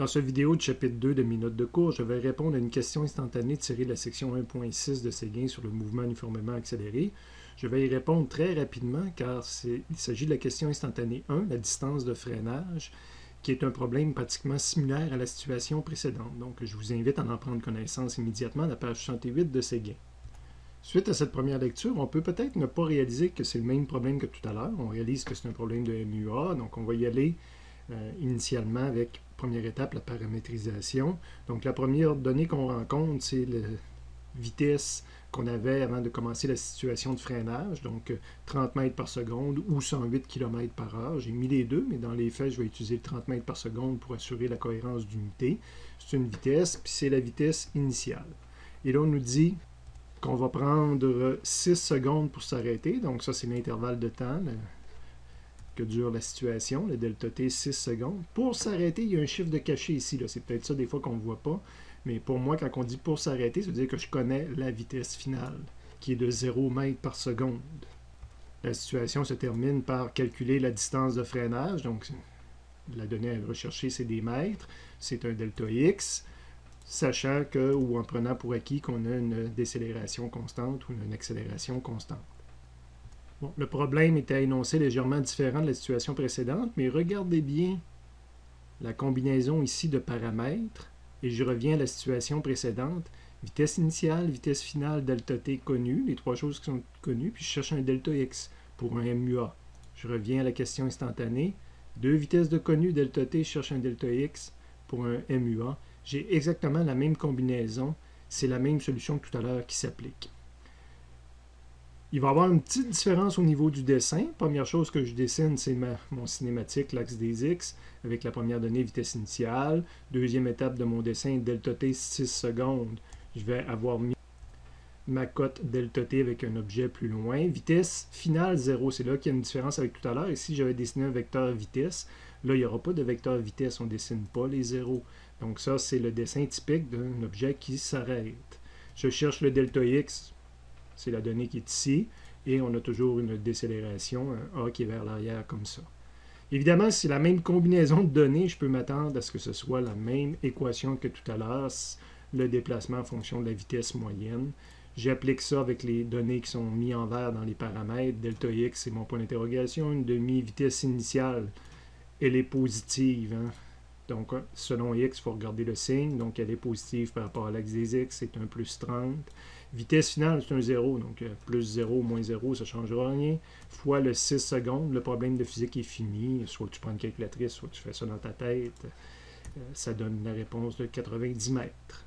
Dans cette vidéo du chapitre 2 de mes notes de cours, je vais répondre à une question instantanée tirée de la section 1.6 de Séguin sur le mouvement uniformément accéléré. Je vais y répondre très rapidement car il s'agit de la question instantanée 1, la distance de freinage, qui est un problème pratiquement similaire à la situation précédente. Donc, je vous invite à en prendre connaissance immédiatement à la page 68 de Séguin. Suite à cette première lecture, on peut peut-être ne pas réaliser que c'est le même problème que tout à l'heure. On réalise que c'est un problème de MUA, donc on va y aller initialement avec, première étape, la paramétrisation. Donc la première donnée qu'on rencontre, c'est la vitesse qu'on avait avant de commencer la situation de freinage, donc 30 mètres par seconde ou 108 km par heure. J'ai mis les deux, mais dans les faits, je vais utiliser le 30 mètres par seconde pour assurer la cohérence d'unité. C'est une vitesse, puis c'est la vitesse initiale. Et là, on nous dit qu'on va prendre 6 secondes pour s'arrêter. Donc ça, c'est l'intervalle de temps que dure la situation, le delta t, 6 secondes. Pour s'arrêter, il y a un chiffre de cachet ici. C'est peut-être ça des fois qu'on ne voit pas. Mais pour moi, quand on dit pour s'arrêter, ça veut dire que je connais la vitesse finale, qui est de 0 mètres par seconde. La situation se termine par calculer la distance de freinage. Donc, la donnée à rechercher, c'est des mètres. C'est un delta x, sachant que, ou en prenant pour acquis qu'on a une décélération constante ou une accélération constante. Bon, le problème était énoncé légèrement différent de la situation précédente, mais regardez bien la combinaison ici de paramètres, et je reviens à la situation précédente. Vitesse initiale, vitesse finale, delta t connu, les trois choses qui sont connues, puis je cherche un delta x pour un MUA. Je reviens à la question instantanée. Deux vitesses de connu, delta t, je cherche un delta x pour un MUA. J'ai exactement la même combinaison, c'est la même solution que tout à l'heure qui s'applique. Il va y avoir une petite différence au niveau du dessin. Première chose que je dessine, c'est mon cinématique, l'axe des X, avec la première donnée, vitesse initiale. Deuxième étape de mon dessin, delta t, 6 secondes. Je vais avoir mis ma cote delta t avec un objet plus loin. Vitesse finale, 0. C'est là qu'il y a une différence avec tout à l'heure. Ici, j'avais dessiné un vecteur vitesse. Là, il n'y aura pas de vecteur vitesse. On ne dessine pas les zéros. Donc ça, c'est le dessin typique d'un objet qui s'arrête. Je cherche le delta x. C'est la donnée qui est ici, et on a toujours une décélération, un A qui est vers l'arrière comme ça. Évidemment, si c'est la même combinaison de données, je peux m'attendre à ce que ce soit la même équation que tout à l'heure, le déplacement en fonction de la vitesse moyenne. J'applique ça avec les données qui sont mises en vert dans les paramètres. Delta x, c'est mon point d'interrogation. Une demi-vitesse initiale, elle est positive. Donc, selon x, il faut regarder le signe. Donc, elle est positive par rapport à l'axe des x, c'est un plus 30. Vitesse finale, c'est un 0. Donc, plus 0, moins 0, ça ne changera rien. Fois le 6 secondes, le problème de physique est fini. Soit tu prends une calculatrice, soit tu fais ça dans ta tête. Ça donne la réponse de 90 mètres.